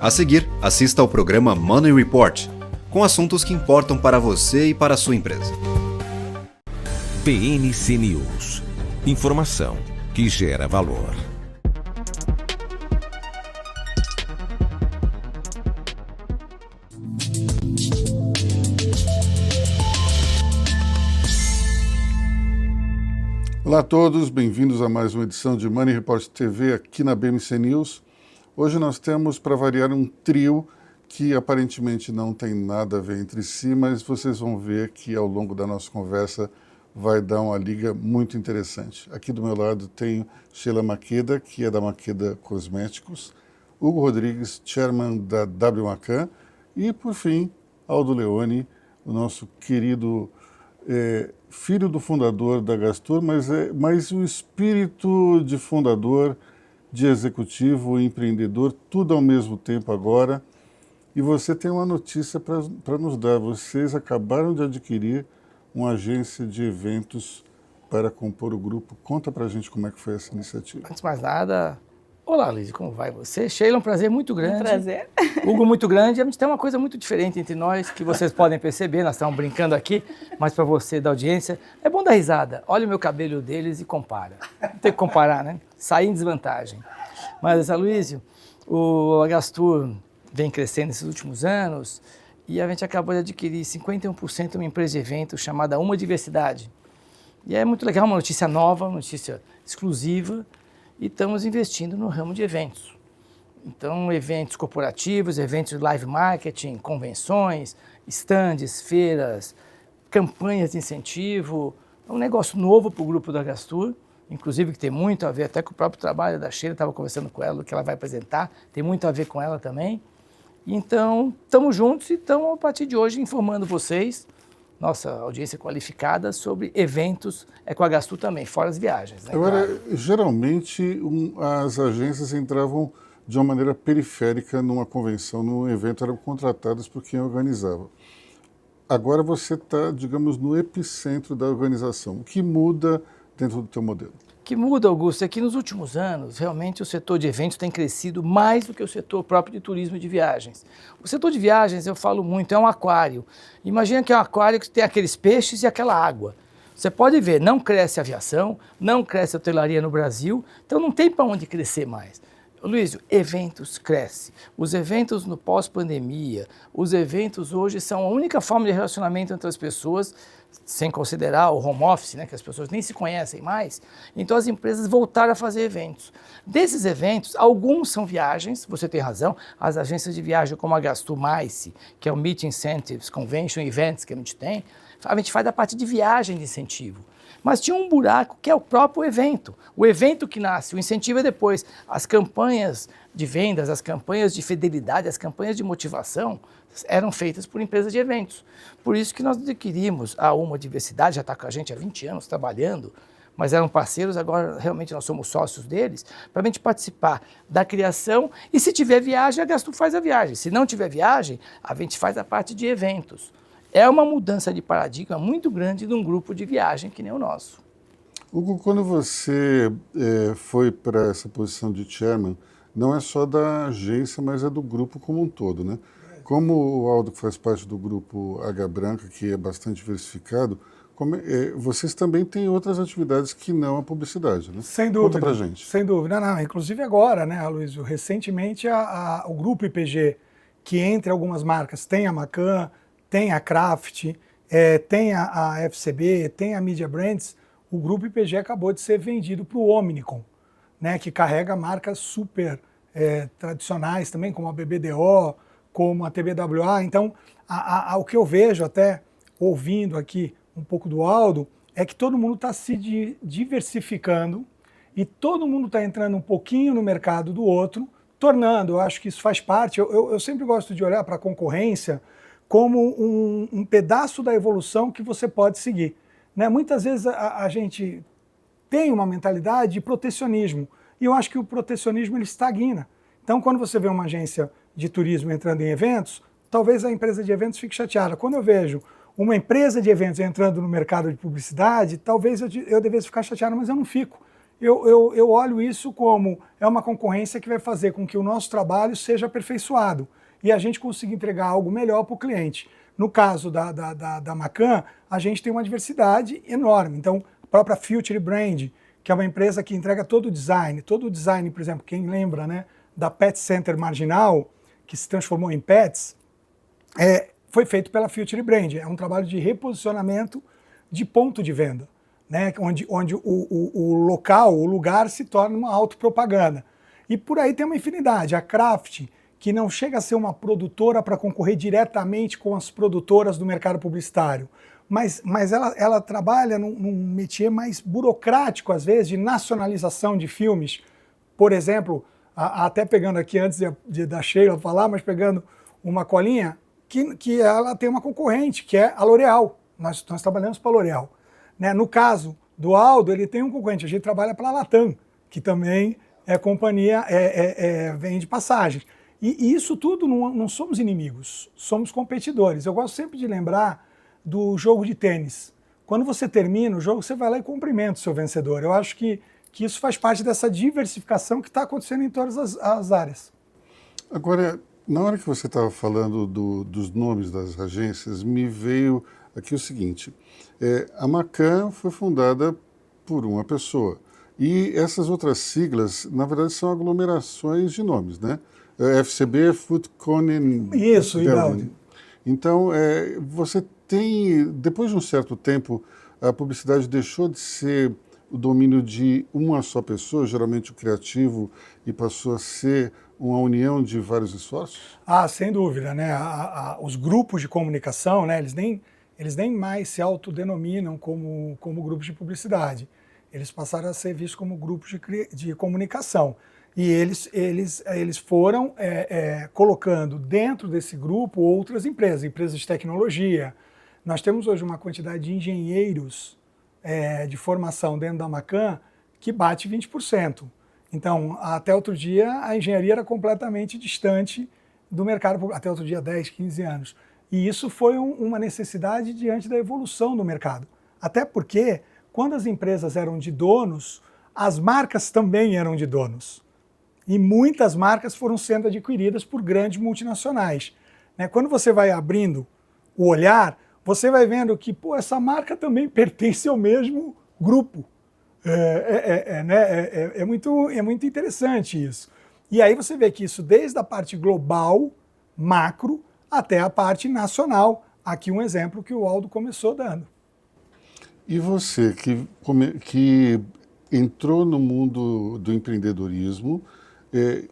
A seguir, assista ao programa Money Report, com assuntos que importam para você e para a sua empresa. PNC News. Informação que gera valor. Olá a todos, bem-vindos a mais uma edição de Money Report TV aqui na BMC News. Hoje nós temos, para variar, um trio que aparentemente não tem nada a ver entre si, mas vocês vão ver que ao longo da nossa conversa vai dar uma liga muito interessante. Aqui do meu lado tenho Sheila Makeda, que é da Makeda Cosméticos, Hugo Rodrigues, chairman da W Macan, e, por fim, Aldo Leone, o nosso querido filho do fundador da Gastur, mas o espírito de fundador, de executivo, empreendedor, tudo ao mesmo tempo agora. E você tem uma notícia para nos dar. Vocês acabaram de adquirir uma agência de eventos para compor o grupo. Conta para a gente como é que foi essa iniciativa. Antes de mais nada, olá, Luiz, como vai você? Sheila, um prazer muito grande. Um prazer. Hugo, muito grande. A gente tem uma coisa muito diferente entre nós, que vocês podem perceber, nós estamos brincando aqui, mas para você da audiência, é bom dar risada. Olha o meu cabelo deles e compara. Não tem que comparar, né? Sair em desvantagem. Mas, Aloysio, a Gastur vem crescendo nesses últimos anos e a gente acabou de adquirir 51% de uma empresa de eventos chamada Uma Diversidade. E é muito legal, uma notícia nova, uma notícia exclusiva, e estamos investindo no ramo de eventos. Então, eventos corporativos, eventos de live marketing, convenções, estandes, feiras, campanhas de incentivo. É um negócio novo para o grupo da Gastur, inclusive que tem muito a ver até com o próprio trabalho da Sheila, estava conversando com ela, o que ela vai apresentar, tem muito a ver com ela também. Então, estamos juntos e estamos, a partir de hoje, informando vocês, nossa audiência qualificada, sobre eventos com a Gastur também, fora as viagens. Né? Agora, Claro. geralmente as agências entravam de uma maneira periférica numa convenção, num evento, eram contratadas por quem organizava. Agora você está, digamos, no epicentro da organização. O que muda dentro do teu modelo? O que muda, Augusto, é que nos últimos anos, realmente o setor de eventos tem crescido mais do que o setor próprio de turismo e de viagens. O setor de viagens, eu falo muito, é um aquário. Imagina que é um aquário que tem aqueles peixes e aquela água. Você pode ver, não cresce a aviação, não cresce a hotelaria no Brasil, então não tem para onde crescer mais. Luiz, eventos crescem. Os eventos no pós-pandemia, os eventos hoje são a única forma de relacionamento entre as pessoas, sem considerar o home office, né, que as pessoas nem se conhecem mais. Então as empresas voltaram a fazer eventos. Desses eventos, alguns são viagens, você tem razão, as agências de viagem como a Gastur Mice, que é o Meet Incentives, Convention Events que a gente tem, a gente faz a parte de viagem de incentivo. Mas tinha um buraco que é o próprio evento. O evento que nasce, o incentivo é depois. As campanhas de vendas, as campanhas de fidelidade, as campanhas de motivação eram feitas por empresas de eventos. Por isso que nós adquirimos a Uma Diversidade, já está com a gente há 20 anos trabalhando, mas eram parceiros, agora realmente nós somos sócios deles, para a gente participar da criação. E se tiver viagem, a Gastur faz a viagem. Se não tiver viagem, a gente faz a parte de eventos. É uma mudança de paradigma muito grande de um grupo de viagem que nem o nosso. Hugo, quando você foi para essa posição de chairman, não é só da agência, mas é do grupo como um todo, né? Como o Aldo faz parte do grupo H Branca, que é bastante diversificado, vocês também têm outras atividades que não a publicidade, né? Sem dúvida. Conta pra gente. Sem dúvida. Não, inclusive agora, né, Aloysio, recentemente o grupo IPG, que entre algumas marcas tem a Macan, tem a Craft, tem a FCB, tem a Media Brands, o grupo IPG acabou de ser vendido para o Omnicom, né, que carrega marcas super tradicionais também, como a BBDO, como a TBWA. Então, o que eu vejo até ouvindo aqui um pouco do Aldo, é que todo mundo está se diversificando e todo mundo está entrando um pouquinho no mercado do outro, tornando, eu acho que isso faz parte, eu sempre gosto de olhar para a concorrência como um pedaço da evolução que você pode seguir. Né? Muitas vezes a gente tem uma mentalidade de protecionismo, e eu acho que o protecionismo ele estagna. Então, quando você vê uma agência de turismo entrando em eventos, talvez a empresa de eventos fique chateada. Quando eu vejo uma empresa de eventos entrando no mercado de publicidade, talvez eu devesse ficar chateado, mas eu não fico. eu olho isso como é uma concorrência que vai fazer com que o nosso trabalho seja aperfeiçoado e a gente consiga entregar algo melhor para o cliente. No caso da Macan, a gente tem uma diversidade enorme. Então, a própria Future Brand, que é uma empresa que entrega todo o design, por exemplo, quem lembra, né, da Pet Center Marginal, que se transformou em Pets, foi feito pela Future Brand. É um trabalho de reposicionamento de ponto de venda, né, onde o local, o lugar se torna uma autopropaganda. E por aí tem uma infinidade. A Kraft, que não chega a ser uma produtora para concorrer diretamente com as produtoras do mercado publicitário, mas ela trabalha num métier mais burocrático, às vezes, de nacionalização de filmes. Por exemplo, até pegando aqui, antes da Sheila falar, mas pegando uma colinha, que ela tem uma concorrente, que é a L'Oréal. Nós trabalhamos para a L'Oréal. Né? No caso do Aldo, ele tem um concorrente, a gente trabalha para a Latam, que também é companhia, vende passagens. E isso tudo não somos inimigos, somos competidores. Eu gosto sempre de lembrar do jogo de tênis. Quando você termina o jogo, você vai lá e cumprimenta o seu vencedor. Eu acho que isso faz parte dessa diversificação que está acontecendo em todas as áreas. Agora, na hora que você estava falando dos nomes das agências, me veio aqui o seguinte. A Macan foi fundada por uma pessoa. E essas outras siglas, na verdade, são aglomerações de nomes, né? FCB, Food Cone... Isso, Ibaldi. Então, você tem, depois de um certo tempo, a publicidade deixou de ser o domínio de uma só pessoa, geralmente o criativo, e passou a ser uma união de vários esforços? Sem dúvida, né? Os grupos de comunicação, né? Eles nem mais se autodenominam como grupos de publicidade. Eles passaram a ser vistos como grupos de comunicação. E eles foram colocando dentro desse grupo outras empresas de tecnologia. Nós temos hoje uma quantidade de engenheiros de formação dentro da Macan que bate 20%. Então, até outro dia, a engenharia era completamente distante do mercado, até outro dia, 10, 15 anos. E isso foi uma necessidade diante da evolução do mercado. Até porque, quando as empresas eram de donos, as marcas também eram de donos. E muitas marcas foram sendo adquiridas por grandes multinacionais. Quando você vai abrindo o olhar, você vai vendo que essa marca também pertence ao mesmo grupo. É muito interessante isso. E aí você vê que isso desde a parte global, macro, até a parte nacional. Aqui um exemplo que o Aldo começou dando. E você que entrou no mundo do empreendedorismo,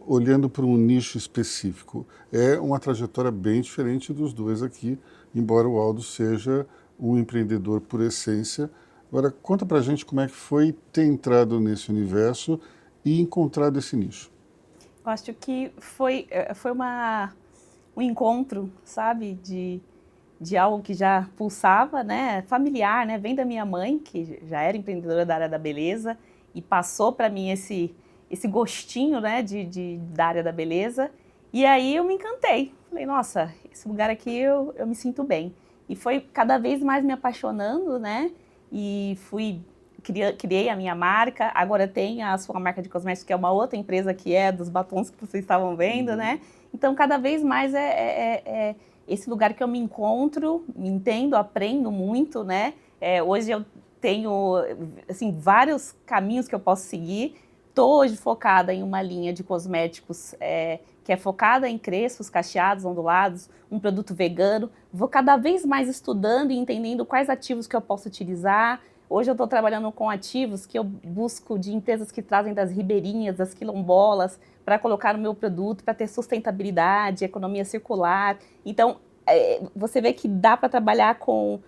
olhando para um nicho específico, é uma trajetória bem diferente dos dois aqui, embora o Aldo seja um empreendedor por essência. Agora, conta pra gente como é que foi ter entrado nesse universo e encontrado esse nicho. Eu acho que foi um encontro, sabe, de algo que já pulsava, né, familiar, né, vem da minha mãe, que já era empreendedora da área da beleza, e passou para mim esse gostinho, né, da área da beleza, e aí eu me encantei. Falei, nossa, esse lugar aqui eu me sinto bem. E foi cada vez mais me apaixonando, né, e criei a minha marca. Agora tem a sua marca de cosméticos, que é uma outra empresa que é dos batons que vocês estavam vendo, né. Então, cada vez mais é esse lugar que eu me encontro, me entendo, aprendo muito, né. Hoje eu tenho, assim, vários caminhos que eu posso seguir. Estou hoje focada em uma linha de cosméticos que é focada em crespos, cacheados, ondulados, um produto vegano. Vou cada vez mais estudando e entendendo quais ativos que eu posso utilizar. Hoje eu estou trabalhando com ativos que eu busco de empresas que trazem das ribeirinhas, das quilombolas, para colocar no meu produto, para ter sustentabilidade, economia circular. Então, você vê que dá para trabalhar com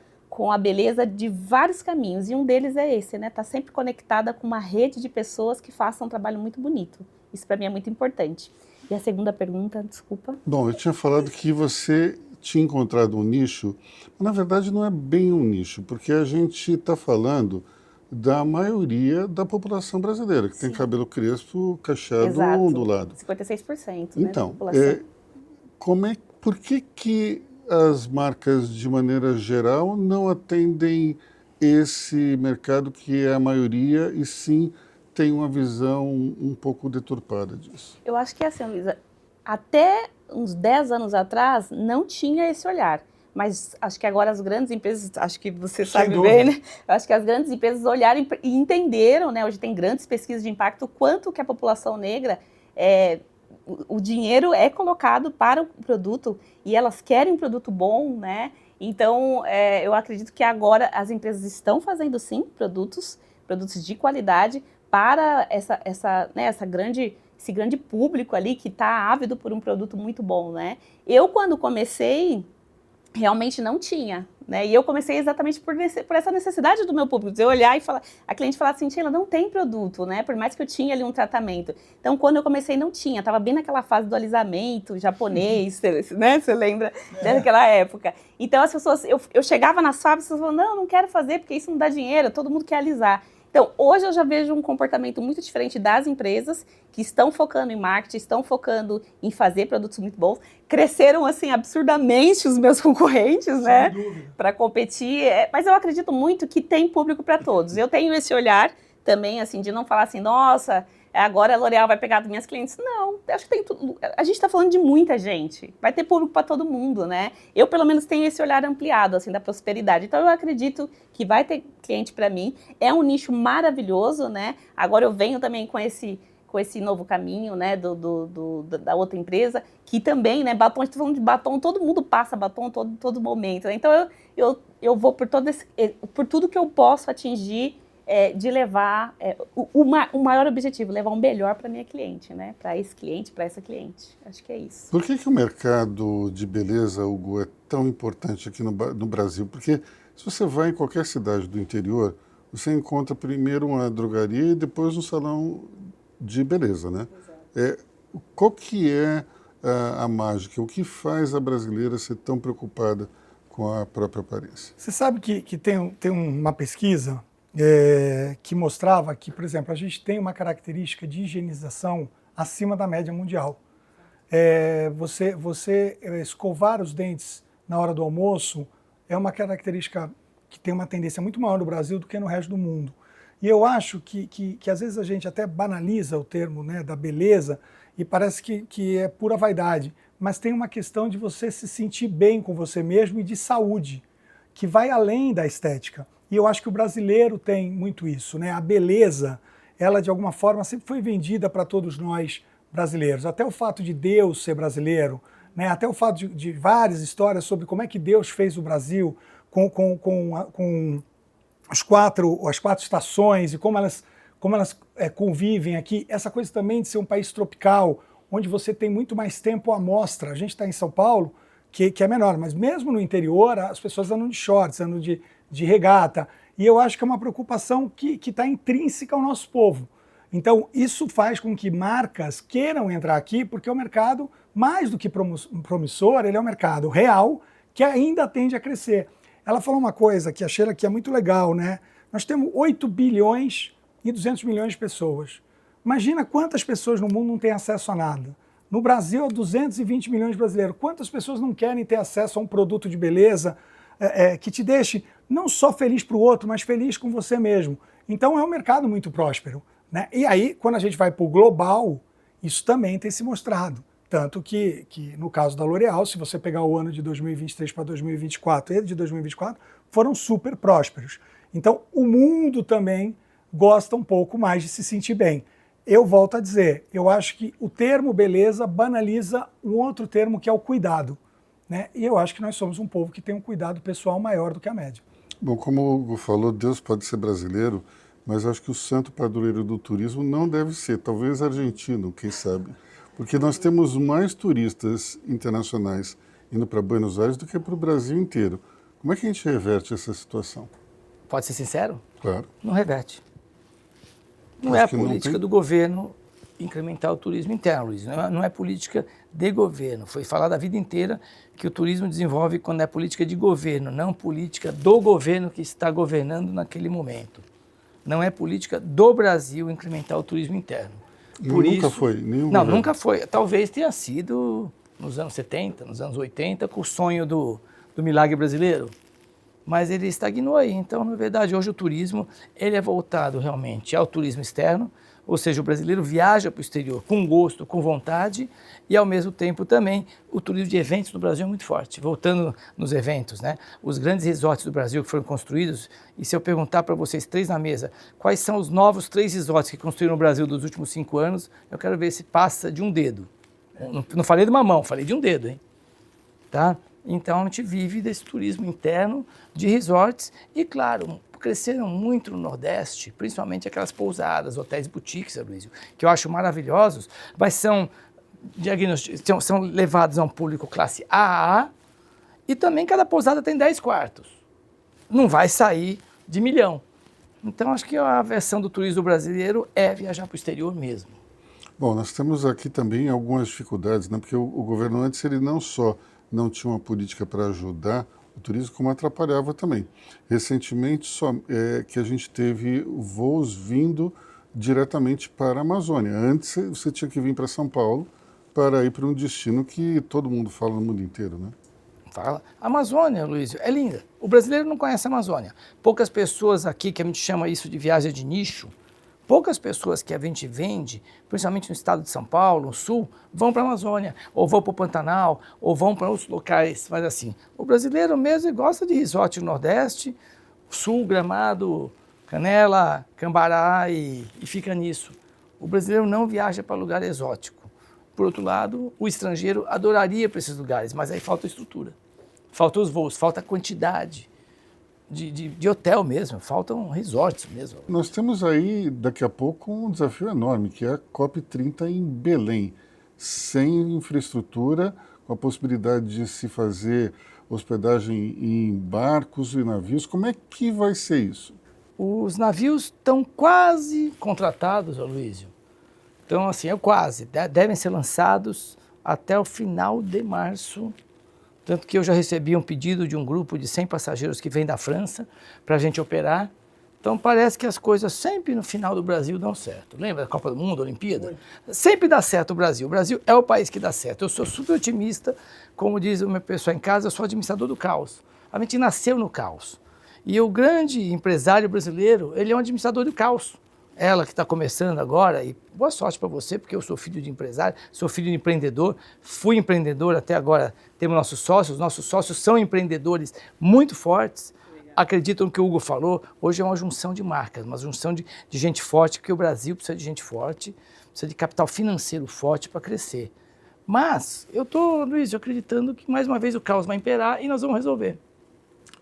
a beleza de vários caminhos, e um deles é esse, né? Tá sempre conectada com uma rede de pessoas que façam um trabalho muito bonito. Isso para mim é muito importante. E a segunda pergunta, desculpa. Bom, eu tinha falado que você tinha encontrado um nicho, mas na verdade não é bem um nicho, porque a gente está falando da maioria da população brasileira, que Sim. tem cabelo crespo, cacheado, Exato. ondulado. 56%, então, da população. Por que as marcas, de maneira geral, não atendem esse mercado que é a maioria, e sim tem uma visão um pouco deturpada disso? Eu acho que é assim, Luísa, até uns 10 anos atrás não tinha esse olhar. Mas acho que agora as grandes empresas, acho que você sabe bem, né? Eu acho que as grandes empresas olharam e entenderam, né? Hoje tem grandes pesquisas de impacto, quanto que a população negra, o dinheiro é colocado para o produto e elas querem um produto bom, né? Então, eu acredito que agora as empresas estão fazendo, sim, produtos de qualidade para esse grande público ali que está ávido por um produto muito bom, né? Eu, quando comecei, realmente não tinha, né? E eu comecei exatamente por essa necessidade do meu público, de eu olhar e falar, a cliente falar assim, Sheila, não tem produto, né? Por mais que eu tinha ali um tratamento. Então, quando eu comecei, não tinha. Estava bem naquela fase do alisamento japonês, né? Você lembra daquela época? Então, as pessoas, eu chegava nas fábricas e falavam, não quero fazer, porque isso não dá dinheiro, todo mundo quer alisar. Então, hoje eu já vejo um comportamento muito diferente das empresas que estão focando em marketing, estão focando em fazer produtos muito bons. Cresceram, assim, absurdamente os meus concorrentes, né? Para competir. Mas eu acredito muito que tem público para todos. Eu tenho esse olhar também, assim, de não falar assim, nossa, agora a L'Oréal vai pegar das minhas clientes. Não, acho que tem tudo. A gente está falando de muita gente. Vai ter público para todo mundo, né? Eu, pelo menos, tenho esse olhar ampliado, assim, da prosperidade. Então, eu acredito que vai ter cliente para mim. É um nicho maravilhoso, né? Agora eu venho também com esse novo caminho, né, da outra empresa, que também, né, batom, a gente tá falando de batom, todo mundo passa batom todo momento, né? Então, eu vou por tudo que eu posso atingir, de levar o maior objetivo, levar o melhor para minha cliente, né? Para esse cliente, para essa cliente. Acho que é isso. Por que o mercado de beleza, Hugo, é tão importante aqui no Brasil? Porque se você vai em qualquer cidade do interior, você encontra primeiro uma drogaria e depois um salão de beleza, né? Qual que é a mágica? O que faz a brasileira ser tão preocupada com a própria aparência? Você sabe que tem uma pesquisa que mostrava que, por exemplo, a gente tem uma característica de higienização acima da média mundial. Você escovar os dentes na hora do almoço é uma característica que tem uma tendência muito maior no Brasil do que no resto do mundo. E eu acho que às vezes a gente até banaliza o termo, né, da beleza e parece que é pura vaidade, mas tem uma questão de você se sentir bem com você mesmo e de saúde, que vai além da estética. E eu acho que o brasileiro tem muito isso, né? A beleza, ela de alguma forma sempre foi vendida para todos nós brasileiros. Até o fato de Deus ser brasileiro, né? Até o fato de várias histórias sobre como é que Deus fez o Brasil com as quatro estações e como elas convivem aqui. Essa coisa também de ser um país tropical, onde você tem muito mais tempo à mostra. A gente está em São Paulo, que é menor, mas mesmo no interior as pessoas andam de shorts, andam de regata. E eu acho que é uma preocupação que está intrínseca ao nosso povo. Então, isso faz com que marcas queiram entrar aqui, porque é um mercado, mais do que promissor, ele é um mercado real, que ainda tende a crescer. Ela falou uma coisa que a Sheila que é muito legal, né? Nós temos 8 bilhões e 200 milhões de pessoas. Imagina quantas pessoas no mundo não têm acesso a nada. No Brasil, 220 milhões de brasileiros. Quantas pessoas não querem ter acesso a um produto de beleza que te deixe não só feliz para o outro, mas feliz com você mesmo? Então é um mercado muito próspero, né? E aí, quando a gente vai para o global, isso também tem se mostrado. Tanto que no caso da L'Oréal, se você pegar o ano de 2023 para 2024 e de 2024, foram super prósperos. Então, o mundo também gosta um pouco mais de se sentir bem. Eu volto a dizer, eu acho que o termo beleza banaliza um outro termo que é o cuidado, né? E eu acho que nós somos um povo que tem um cuidado pessoal maior do que a média. Bom, como o Hugo falou, Deus pode ser brasileiro, mas acho que o santo padroeiro do turismo não deve ser, talvez argentino, quem sabe. Porque nós temos mais turistas internacionais indo para Buenos Aires do que para o Brasil inteiro. Como é que a gente reverte essa situação? Pode ser sincero? Claro. Não reverte. Não Acho é a que não política tem. do governo incrementar o turismo interno, Luiz. Não é política de governo. Foi falado a vida inteira que o turismo desenvolve quando é política de governo, não política do governo que está governando naquele momento. Não é política do Brasil incrementar o turismo interno. Nunca foi, nenhum Não, governo. nunca foi. Talvez tenha sido nos anos 70, nos anos 80, com o sonho do milagre brasileiro. mas ele estagnou aí. Então, na verdade, hoje o turismo ele é voltado realmente ao turismo externo, ou seja, o brasileiro viaja para o exterior com gosto, com vontade, e ao mesmo tempo também o turismo de eventos no Brasil é muito forte. Voltando nos eventos, né? Os grandes resorts do Brasil que foram construídos, e se eu perguntar para vocês 3 na mesa, quais são os novos 3 resorts que construíram no Brasil dos últimos 5 anos, eu quero ver se passa de um dedo. Não falei de uma mão, falei de um dedo, hein? Tá? Então a gente vive desse turismo interno de resorts e, claro, cresceram muito no Nordeste, principalmente aquelas pousadas, hotéis boutiques, Aloysio, que eu acho maravilhosos, mas são levados a um público classe AA e também cada pousada tem 10 quartos. Não vai sair de 1 milhão. Então acho que a versão do turismo brasileiro é viajar para o exterior mesmo. Bom, nós temos aqui também algumas dificuldades, né? Porque o governo antes ele não só não tinha uma política para ajudar o turismo, como atrapalhava também. Recentemente, que a gente teve voos vindo diretamente para a Amazônia. Antes, você tinha que vir para São Paulo para ir para um destino que todo mundo fala no mundo inteiro, né? Fala. A Amazônia, Luiz, é linda. O brasileiro não conhece a Amazônia. Poucas pessoas aqui, que a gente chama isso de viagem de nicho, poucas pessoas que a gente vende, principalmente no estado de São Paulo, no sul, vão para a Amazônia, ou vão para o Pantanal, ou vão para outros locais. Mas assim, o brasileiro mesmo gosta de resort no Nordeste, sul, Gramado, Canela, Cambará e fica nisso. O brasileiro não viaja para lugar exótico. Por outro lado, o estrangeiro adoraria para esses lugares, mas aí falta estrutura, falta os voos, falta a quantidade de hotel mesmo, faltam resorts mesmo. Nós temos aí, daqui a pouco, um desafio enorme, que é a COP30 em Belém, sem infraestrutura, com a possibilidade de se fazer hospedagem em barcos e navios. Como é que vai ser isso? Os navios estão quase contratados, Aloysio. Então, assim, devem ser lançados até o final de março. Tanto que eu já recebi um pedido de um grupo de 100 passageiros que vem da França para a gente operar. Então parece que as coisas sempre no final do Brasil dão certo. Lembra da Copa do Mundo, Olimpíada? Sempre dá certo o Brasil. O Brasil é o país que dá certo. Eu sou super otimista, como diz o meu pessoal em casa, eu sou administrador do caos. A gente nasceu no caos. E o grande empresário brasileiro, ele é um administrador do caos. Ela que está começando agora, e boa sorte para você, porque eu sou filho de empresário, sou filho de empreendedor, fui empreendedor até agora, temos nossos sócios são empreendedores muito fortes, acreditam no que o Hugo falou, hoje é uma junção de marcas, uma junção de gente forte, porque o Brasil precisa de gente forte, precisa de capital financeiro forte para crescer. Mas eu estou, Luiz, acreditando que mais uma vez o caos vai imperar e nós vamos resolver.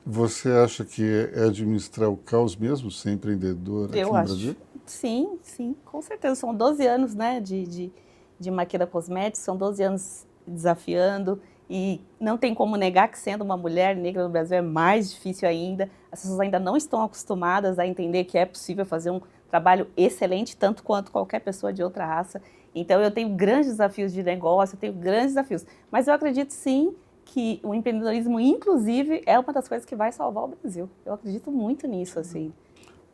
Você acha que é administrar o caos mesmo, ser empreendedor aqui no Brasil? Sim, com certeza. São 12 anos, né, de Makeda Cosmetics, são 12 anos desafiando e não tem como negar que sendo uma mulher negra no Brasil é mais difícil ainda. As pessoas ainda não estão acostumadas a entender que é possível fazer um trabalho excelente, tanto quanto qualquer pessoa de outra raça. Então eu tenho grandes desafios de negócio, eu tenho grandes desafios. Mas eu acredito sim que o empreendedorismo, inclusive, é uma das coisas que vai salvar o Brasil. Eu acredito muito nisso, assim.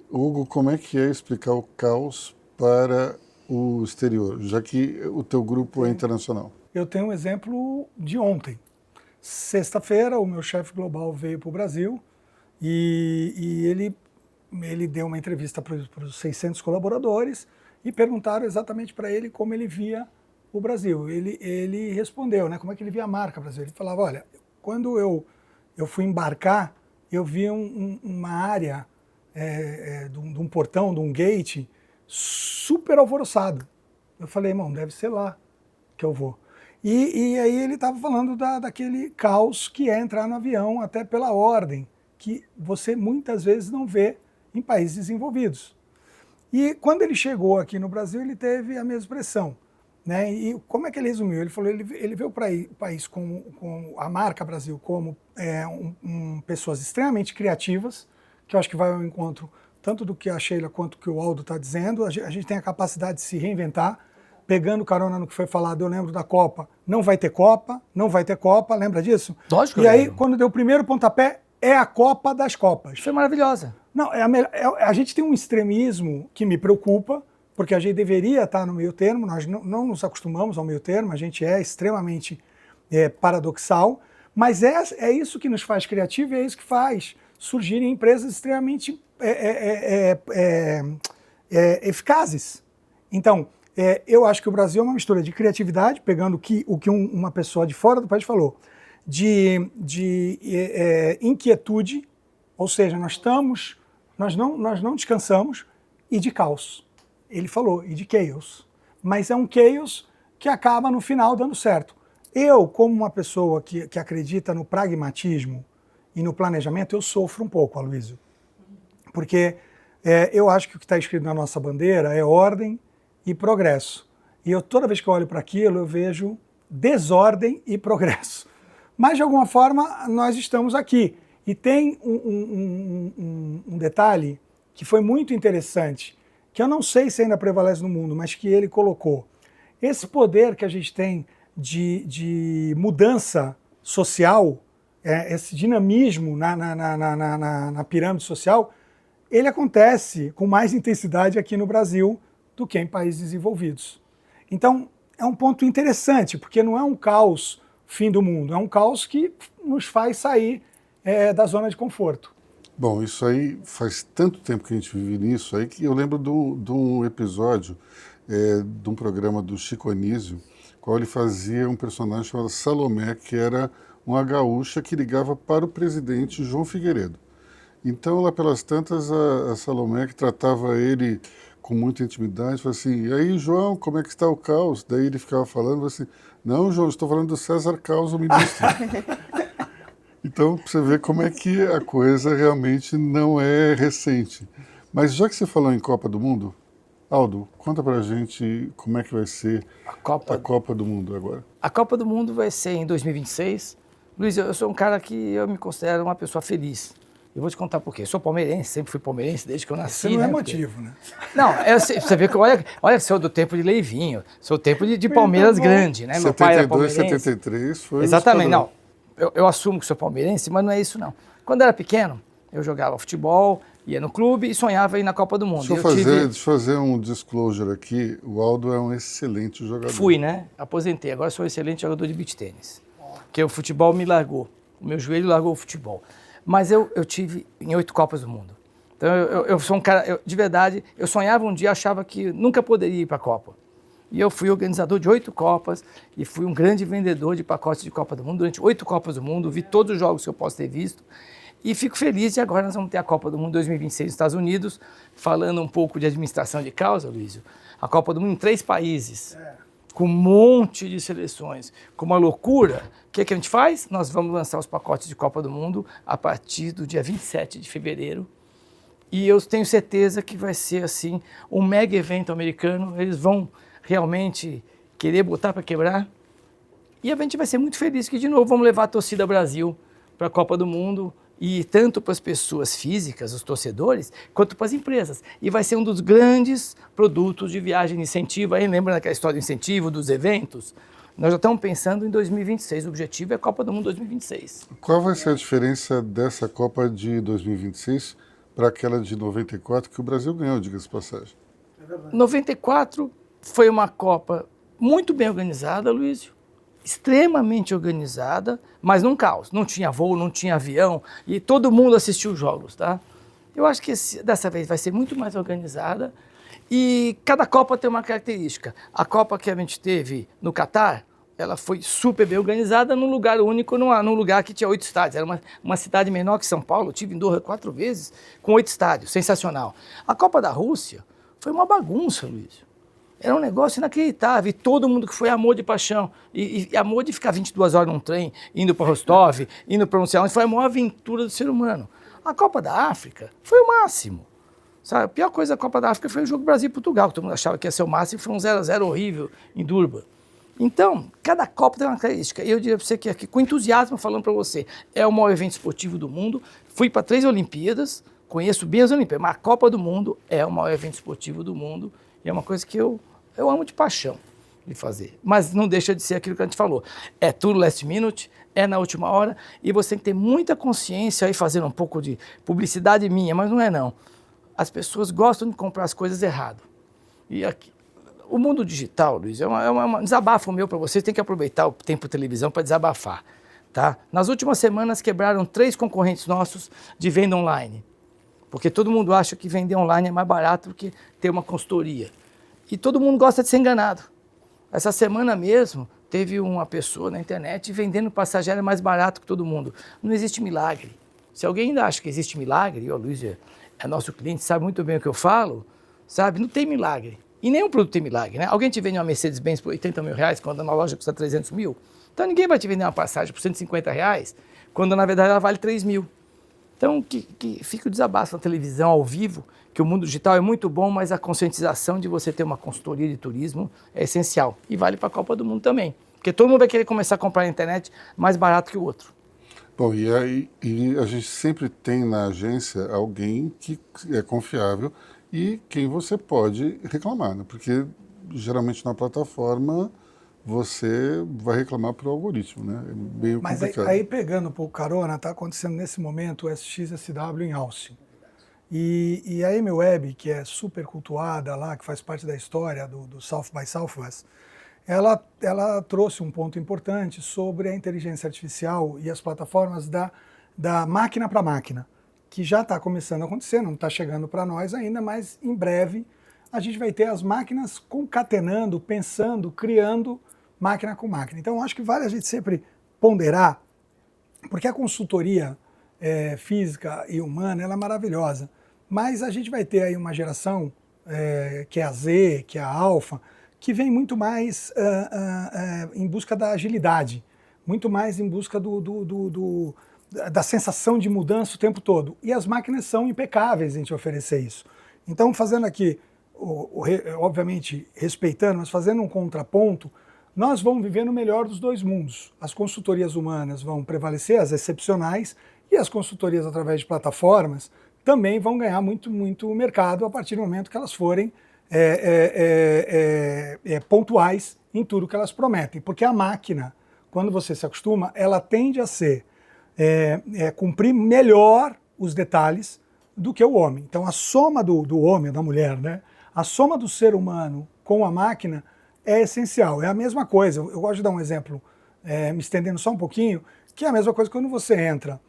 Hugo, como é que é explicar o caos para o exterior, já que o teu grupo é internacional? Eu tenho um exemplo de ontem. Sexta-feira, o meu chefe global veio para o Brasil e ele deu uma entrevista para os 600 colaboradores e perguntaram exatamente para ele como ele via o Brasil. Ele respondeu, né, como é que ele via a marca Brasil. Ele falava, olha, quando eu fui embarcar, eu vi uma área de um portão, de um gate, super alvoroçado. Eu falei, irmão, deve ser lá que eu vou. E aí ele estava falando daquele caos que é entrar no avião, até pela ordem, que você muitas vezes não vê em países desenvolvidos. E quando ele chegou aqui no Brasil, ele teve a mesma expressão. Né? E como é que ele resumiu? Ele falou, ele vê o país com a marca Brasil como pessoas extremamente criativas, que eu acho que vai ao encontro tanto do que a Sheila quanto do que o Aldo está dizendo. A gente tem a capacidade de se reinventar, pegando carona no que foi falado. Eu lembro da Copa, não vai ter Copa, lembra disso? Lógico. E aí, quando deu o primeiro pontapé, é a Copa das Copas. Foi maravilhosa. Não, a gente tem um extremismo que me preocupa, porque a gente deveria estar no meio termo, nós não nos acostumamos ao meio termo, a gente é extremamente paradoxal, mas é isso que nos faz criativo e é isso que faz surgirem empresas extremamente eficazes. Então, eu acho que o Brasil é uma mistura de criatividade, pegando o que uma pessoa de fora do país falou, de inquietude, ou seja, nós não descansamos, e de caos. Ele falou, e de chaos. Mas é um chaos que acaba no final dando certo. Eu, como uma pessoa que acredita no pragmatismo e no planejamento, eu sofro um pouco, Aloysio. Porque eu acho que o que está escrito na nossa bandeira é ordem e progresso. E toda vez que eu olho para aquilo, eu vejo desordem e progresso. Mas, de alguma forma, nós estamos aqui. E tem um detalhe que foi muito interessante, que eu não sei se ainda prevalece no mundo, mas que ele colocou. Esse poder que a gente tem de mudança social, esse dinamismo na pirâmide social, ele acontece com mais intensidade aqui no Brasil do que em países desenvolvidos. Então, é um ponto interessante, porque não é um caos fim do mundo, é um caos que nos faz sair da zona de conforto. Bom, isso aí faz tanto tempo que a gente vive nisso aí que eu lembro de um episódio de um programa do Chico Anísio, qual ele fazia um personagem chamado Salomé, que era uma gaúcha que ligava para o presidente João Figueiredo. Então, lá pelas tantas, a Salomé, que tratava ele com muita intimidade, falou assim, e aí, João, como é que está o caos? Daí ele ficava falando assim, não, João, estou falando do César Caos, o ministro. Então, você vê como é que a coisa realmente não é recente. Mas já que você falou em Copa do Mundo, Aldo, conta pra gente como é que vai ser a Copa do Mundo agora. A Copa do Mundo vai ser em 2026. Luiz, eu sou um cara que eu me considero uma pessoa feliz. Eu vou te contar por quê. Eu sou palmeirense, sempre fui palmeirense desde que eu nasci. Isso não é motivo, né? Não, você vê que, olha, sou do tempo de Leivinho, sou do tempo de Palmeiras grande, né? Meu pai era palmeirense. 73 foi exatamente, não. Eu assumo que sou palmeirense, mas não é isso não. Quando eu era pequeno, eu jogava futebol, ia no clube e sonhava em ir na Copa do Mundo. Deixa eu fazer um disclosure aqui. O Aldo é um excelente jogador. Fui, né? Aposentei. Agora sou um excelente jogador de beach tênis. Porque o futebol me largou. O meu joelho largou o futebol. Mas eu tive em 8 Copas do Mundo. Então eu sou um cara, de verdade, eu sonhava um dia, achava que nunca poderia ir para a Copa. E eu fui organizador de 8 Copas e fui um grande vendedor de pacotes de Copa do Mundo durante 8 Copas do Mundo, vi todos os jogos que eu posso ter visto. E fico feliz, e agora nós vamos ter a Copa do Mundo 2026 nos Estados Unidos, falando um pouco de administração de causa, Luísio. A Copa do Mundo em 3 países, com um monte de seleções, com uma loucura. O que a gente faz? Nós vamos lançar os pacotes de Copa do Mundo a partir do dia 27 de fevereiro. E eu tenho certeza que vai ser assim um mega evento americano. Eles vão realmente querer botar para quebrar. E a gente vai ser muito feliz que, de novo, vamos levar a torcida Brasil para a Copa do Mundo. E tanto para as pessoas físicas, os torcedores, quanto para as empresas. E vai ser um dos grandes produtos de viagem de incentivo. Aí lembra daquela história do incentivo, dos eventos? Nós já estamos pensando em 2026. O objetivo é a Copa do Mundo 2026. Qual vai ser a diferença dessa Copa de 2026 para aquela de 94 que o Brasil ganhou, diga-se de passagem? 94 foi uma Copa muito bem organizada, Luísio. Extremamente organizada, mas num caos. Não tinha voo, não tinha avião e todo mundo assistiu os jogos, tá? Eu acho que dessa vez vai ser muito mais organizada e cada Copa tem uma característica. A Copa que a gente teve no Catar, ela foi super bem organizada num lugar único, num lugar que tinha 8 estádios. Era uma cidade menor que São Paulo, eu estive em Doha 4 vezes, com 8 estádios, sensacional. A Copa da Rússia foi uma bagunça, Luísio. Era um negócio inacreditável, e todo mundo que foi amor de paixão, e amor de ficar 22 horas num trem, indo para Rostov, indo para não sei onde, foi a maior aventura do ser humano. A Copa da África foi o máximo. Sabe? A pior coisa da Copa da África foi o jogo Brasil-Portugal, que todo mundo achava que ia ser o máximo, e foi um 0-0 horrível em Durban. Então, cada Copa tem uma característica. Eu diria para você que aqui, com entusiasmo, falando para você, é o maior evento esportivo do mundo, fui para 3 Olimpíadas, conheço bem as Olimpíadas, mas a Copa do Mundo é o maior evento esportivo do mundo, e é uma coisa que eu amo de paixão de fazer. Mas não deixa de ser aquilo que a gente falou. É tudo last minute, é na última hora, e você tem que ter muita consciência aí, fazendo um pouco de publicidade minha, mas não é não. As pessoas gostam de comprar as coisas errado. E aqui, o mundo digital, Luiz, é um desabafo meu para você, tem que aproveitar o tempo de televisão para desabafar. tá? Nas últimas semanas quebraram 3 concorrentes nossos de venda online. Porque todo mundo acha que vender online é mais barato do que ter uma consultoria. E todo mundo gosta de ser enganado. Essa semana mesmo, teve uma pessoa na internet vendendo passageiro mais barato que todo mundo. Não existe milagre. Se alguém ainda acha que existe milagre, e o Luiz é nosso cliente, sabe muito bem o que eu falo, sabe? Não tem milagre. E nenhum produto tem milagre, né? Alguém te vende uma Mercedes-Benz por 80 mil reais, quando na loja custa 300 mil? Então ninguém vai te vender uma passagem por 150 reais, quando na verdade ela vale 3 mil. Então que fica o desabafo na televisão, ao vivo, que o mundo digital é muito bom, mas a conscientização de você ter uma consultoria de turismo é essencial. E vale para a Copa do Mundo também. Porque todo mundo vai querer começar a comprar na internet mais barato que o outro. Bom, e a gente sempre tem na agência alguém que é confiável e quem você pode reclamar, né? Porque geralmente na plataforma você vai reclamar para o algoritmo, né? É meio complicado. Mas aí pegando um pouco carona, está acontecendo nesse momento o SXSW em Austin. E a MWeb, que é super cultuada lá, que faz parte da história do South by Southwest, ela trouxe um ponto importante sobre a inteligência artificial e as plataformas da máquina para máquina, que já está começando a acontecer, não está chegando para nós ainda, mas em breve a gente vai ter as máquinas concatenando, pensando, criando máquina com máquina. Então, acho que vale a gente sempre ponderar, porque a consultoria física e humana ela é maravilhosa, mas a gente vai ter aí uma geração, que é a Z, que é a Alpha, que vem muito mais em busca da agilidade, muito mais em busca da sensação de mudança o tempo todo. E as máquinas são impecáveis em te oferecer isso. Então, fazendo aqui, obviamente respeitando, mas fazendo um contraponto, nós vamos viver no melhor dos dois mundos. As consultorias humanas vão prevalecer, as excepcionais, e as consultorias através de plataformas também vão ganhar muito, muito mercado a partir do momento que elas forem pontuais em tudo que elas prometem. Porque a máquina, quando você se acostuma, ela tende a ser cumprir melhor os detalhes do que o homem. Então a soma do homem, da mulher, né? A soma do ser humano com a máquina é essencial. É a mesma coisa. Eu gosto de dar um exemplo, me estendendo só um pouquinho, que é a mesma coisa quando você entra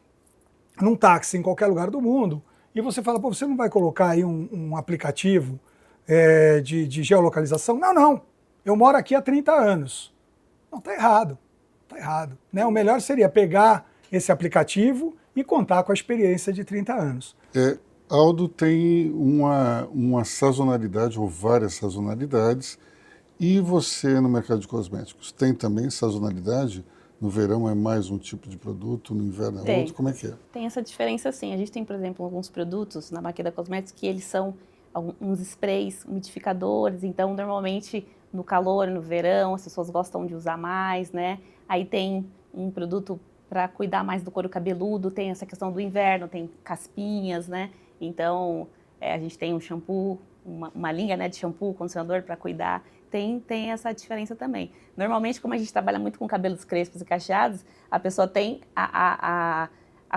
num táxi em qualquer lugar do mundo e você fala, pô, você não vai colocar aí um aplicativo de geolocalização? Não. Eu moro aqui há 30 anos. Não, tá errado. Tá errado. Né? O melhor seria pegar esse aplicativo e contar com a experiência de 30 anos. Aldo tem uma sazonalidade ou várias sazonalidades. E você no mercado de cosméticos tem também sazonalidade? No verão é mais um tipo de produto, no inverno é outro? Como é que é? Tem essa diferença sim. A gente tem, por exemplo, alguns produtos na Maqueda Cosméticos que eles são uns sprays umidificadores. Então, normalmente, no calor, no verão, as pessoas gostam de usar mais, né? Aí tem um produto para cuidar mais do couro cabeludo, tem essa questão do inverno, tem caspinhas, né? Então, a gente tem um shampoo, uma linha, né, de shampoo, condicionador para cuidar. Tem essa diferença também. Normalmente, como a gente trabalha muito com cabelos crespos e cacheados, a pessoa tem a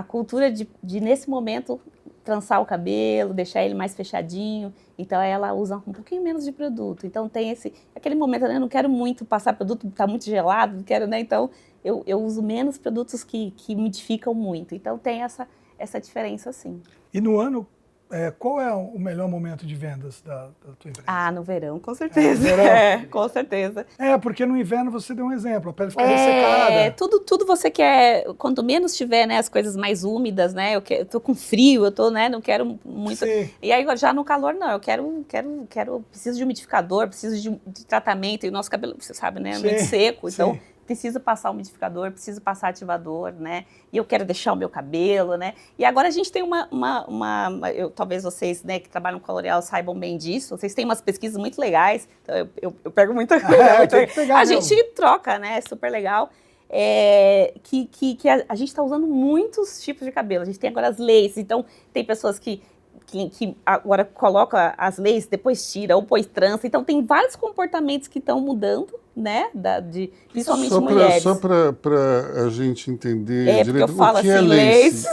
cultura de, nesse momento, trançar o cabelo, deixar ele mais fechadinho. Então, ela usa um pouquinho menos de produto. Então, tem aquele momento, né, eu não quero muito passar produto, está muito gelado, não quero, né? Então, eu uso menos produtos que umidificam muito. Então, tem essa diferença, sim. E no ano, qual é o melhor momento de vendas da tua empresa? Ah, no verão, com certeza. No verão. Com certeza. Porque no inverno você deu um exemplo, a pele fica ressecada. Tudo você quer, quanto menos tiver, né, as coisas mais úmidas, né, eu tô com frio, eu tô, né, não quero muito. Sim. E aí já no calor não, eu preciso de umidificador, preciso de tratamento, e o nosso cabelo, você sabe, né, é muito seco, então preciso passar umidificador, preciso passar ativador, né, e eu quero deixar o meu cabelo, né, e agora a gente tem talvez vocês, né, que trabalham com a L'Oréal saibam bem disso, vocês têm umas pesquisas muito legais, então eu pego muita coisa, tem que pegar mesmo. gente troca, né, é super legal, que a gente está usando muitos tipos de cabelo, a gente tem agora as laces, então tem pessoas que que agora coloca as leis, depois tira, ou põe trança. Então, tem vários comportamentos que estão mudando, né? Principalmente mulheres. Só para a gente entender porque direito, eu falo o que é assim, lace?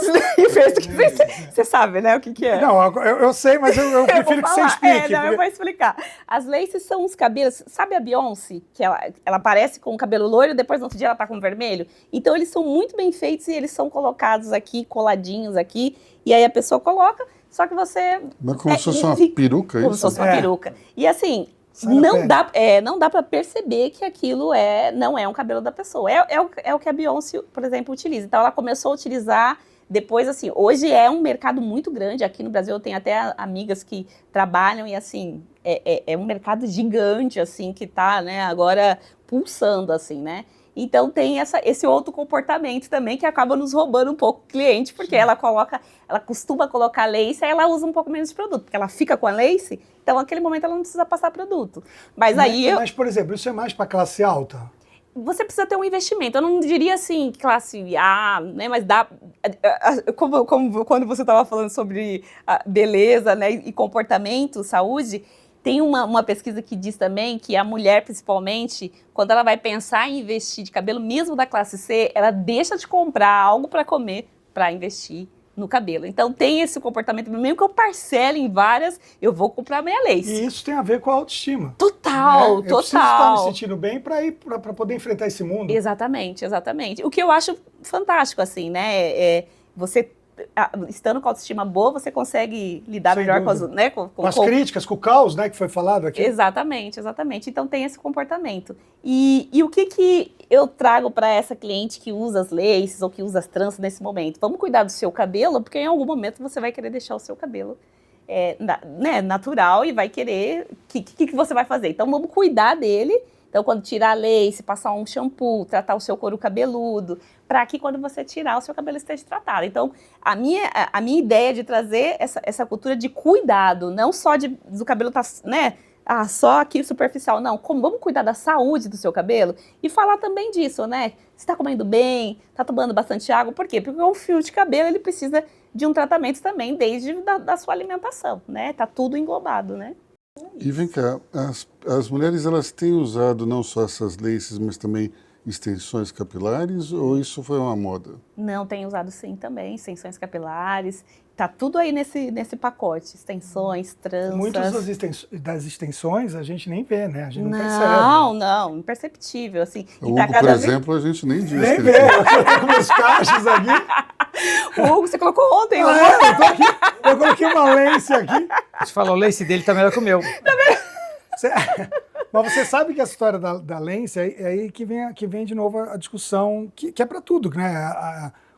Você sabe, né, o que é? Não, eu sei, mas eu prefiro que você explique. Eu vou explicar. As laces são os cabelos, sabe a Beyoncé? Que ela aparece com o cabelo loiro, depois no outro dia ela tá com vermelho? Então eles são muito bem feitos e eles são colocados aqui, coladinhos aqui, e aí a pessoa coloca, só que você... Mas como se fosse uma peruca, Como se fosse uma peruca. E assim... Não dá para perceber que aquilo não é um cabelo da pessoa. É o que a Beyoncé, por exemplo, utiliza. Então, ela começou a utilizar depois, assim, hoje é um mercado muito grande. Aqui no Brasil eu tenho até amigas que trabalham e, assim, é um mercado gigante, assim, que está, né, agora pulsando, assim, né? Então tem esse outro comportamento também que acaba nos roubando um pouco o cliente, porque ela costuma colocar lace, aí ela usa um pouco menos de produto, porque ela fica com a lace, então naquele momento ela não precisa passar produto. Mas, por exemplo, isso é mais para classe alta? Você precisa ter um investimento. Eu não diria assim, classe A, né? Mas dá. Como quando você estava falando sobre beleza, né, e comportamento, saúde. Tem uma pesquisa que diz também que a mulher, principalmente, quando ela vai pensar em investir de cabelo, mesmo da classe C, ela deixa de comprar algo para comer para investir no cabelo. Então tem esse comportamento, mesmo que eu parcele em várias, eu vou comprar meia lace. E isso tem a ver com a autoestima. Total, né? Eu preciso estar me sentindo bem para poder enfrentar esse mundo. Exatamente. O que eu acho fantástico, assim, né? Você estando com a autoestima boa, você consegue lidar Sem melhor dúvida. com as críticas, com o caos, né, que foi falado aqui. Exatamente. Então tem esse comportamento. E o que eu trago para essa cliente que usa as laces ou que usa as tranças nesse momento? Vamos cuidar do seu cabelo, porque em algum momento você vai querer deixar o seu cabelo natural e vai querer... O que você vai fazer? Então vamos cuidar dele. Então, quando tirar a lace, passar um shampoo, tratar o seu couro cabeludo, para que quando você tirar, o seu cabelo esteja tratado. Então, a minha ideia é de trazer essa cultura de cuidado, não só do cabelo estar, né, só aqui superficial, não. Vamos cuidar da saúde do seu cabelo e falar também disso, né? Você está comendo bem, está tomando bastante água, por quê? Porque um fio de cabelo, ele precisa de um tratamento também, desde da sua alimentação, né? Tá tudo englobado, né? E vem cá, as mulheres elas têm usado não só essas laces, mas também extensões capilares, ou isso foi uma moda? Não, tem usado sim também, extensões capilares, tá tudo aí nesse pacote, extensões, tranças. Muitas das extensões a gente nem vê, né? A gente não percebe. Não, imperceptível, assim. O Hugo, por exemplo, a gente nem diz. Nem vê, eu tô com meus cachos aqui. O Hugo, você colocou ontem. Eu coloquei uma lace aqui. Você falou, o lace dele tá melhor que o meu. Mas você sabe que a história da lace é aí que vem de novo a discussão, que é para tudo, né?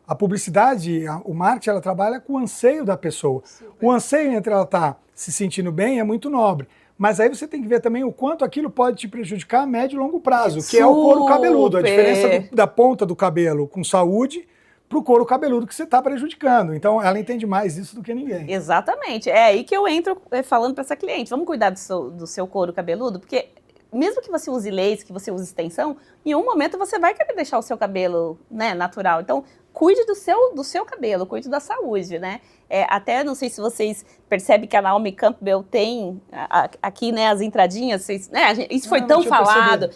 A publicidade, o marketing, ela trabalha com o anseio da pessoa. Super. O anseio entre ela estar se sentindo bem é muito nobre. Mas aí você tem que ver também o quanto aquilo pode te prejudicar a médio e longo prazo, que é o couro cabeludo. A diferença da ponta do cabelo com saúde para o couro cabeludo que você está prejudicando. Então, ela entende mais isso do que ninguém. Exatamente. É aí que eu entro falando para essa cliente. Vamos cuidar do seu couro cabeludo, porque mesmo que você use lace, que você use extensão, em um momento você vai querer deixar o seu cabelo, né, natural. Então, cuide do seu cabelo, cuide da saúde, né? Até não sei se vocês percebem que a Naomi Campbell tem aqui, né, as entradinhas, né, isso foi tão falado,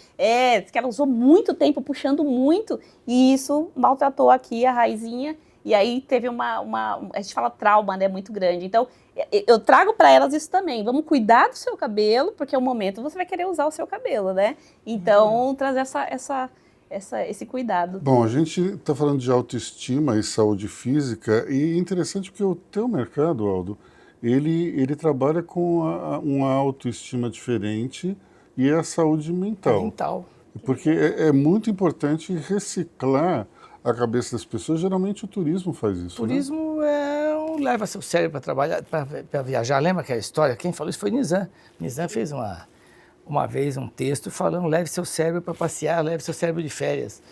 que ela usou muito tempo puxando muito e isso maltratou aqui a raizinha e aí teve a gente fala trauma, né, muito grande. Então, eu trago para elas isso também, vamos cuidar do seu cabelo, porque é o momento você vai querer usar o seu cabelo, né? Então, trazer esse cuidado. Bom, a gente está falando de autoestima e saúde física e é interessante porque o teu mercado, Aldo, ele trabalha com uma autoestima diferente e a saúde mental. Porque é muito importante reciclar a cabeça das pessoas. Geralmente o turismo faz isso. O turismo leva seu cérebro para trabalhar, para viajar. Lembra que a história? Quem falou isso foi Nizam. Nizam fez uma vez um texto falando, leve seu cérebro para passear, leve seu cérebro de férias.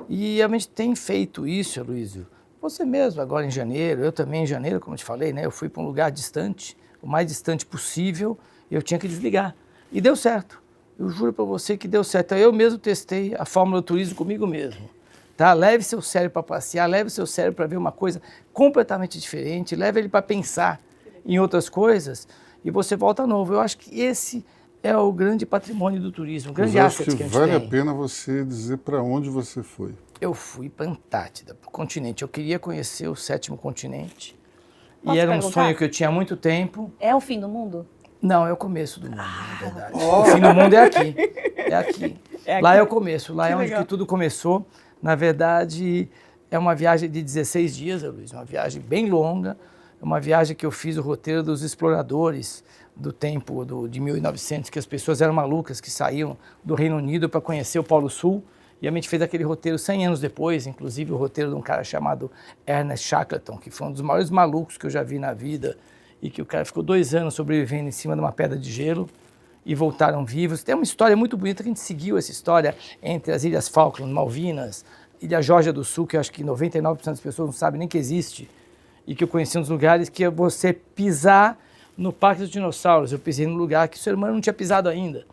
E a gente tem feito isso, Aloysio. Você mesmo, agora em janeiro, eu também em janeiro, como eu te falei, né? Eu fui para um lugar distante, o mais distante possível, e eu tinha que desligar. E deu certo. Eu juro para você que deu certo. Eu mesmo testei a fórmula do turismo comigo mesmo. Tá? Leve seu cérebro para passear, leve seu cérebro para ver uma coisa completamente diferente, leve ele para pensar. em outras coisas, e você volta novo. Eu acho que esse é o grande patrimônio do turismo, o grande asset que a gente vale tem. a pena você dizer para onde você foi. Eu fui para a Antártida, para o continente. Eu queria conhecer o 7º continente. Posso E era um perguntar? sonho que eu tinha há muito tempo. É o fim do mundo? Não, é o começo do mundo, na verdade. O fim do mundo é aqui. É aqui. É Lá aqui. é o começo, lá Que é onde legal. que tudo começou. Na verdade, é uma viagem de 16 dias, Luiz, uma viagem bem longa. É uma viagem que eu fiz o roteiro dos exploradores do tempo de 1900, que as pessoas eram malucas, que saíam do Reino Unido para conhecer o Polo Sul. E a gente fez aquele roteiro 100 anos depois, inclusive o roteiro de um cara chamado Ernest Shackleton, que foi um dos maiores malucos que eu já vi na vida, e que o cara ficou 2 anos sobrevivendo em cima de uma pedra de gelo e voltaram vivos. Tem uma história muito bonita que a gente seguiu essa história entre as Ilhas Falkland, Malvinas, Ilha Geórgia do Sul, que eu acho que 99% das pessoas não sabem nem que existe, e que eu conheci uns lugares que é você pisar no Parque dos Dinossauros. Eu pisei num lugar que o ser humano não tinha pisado ainda.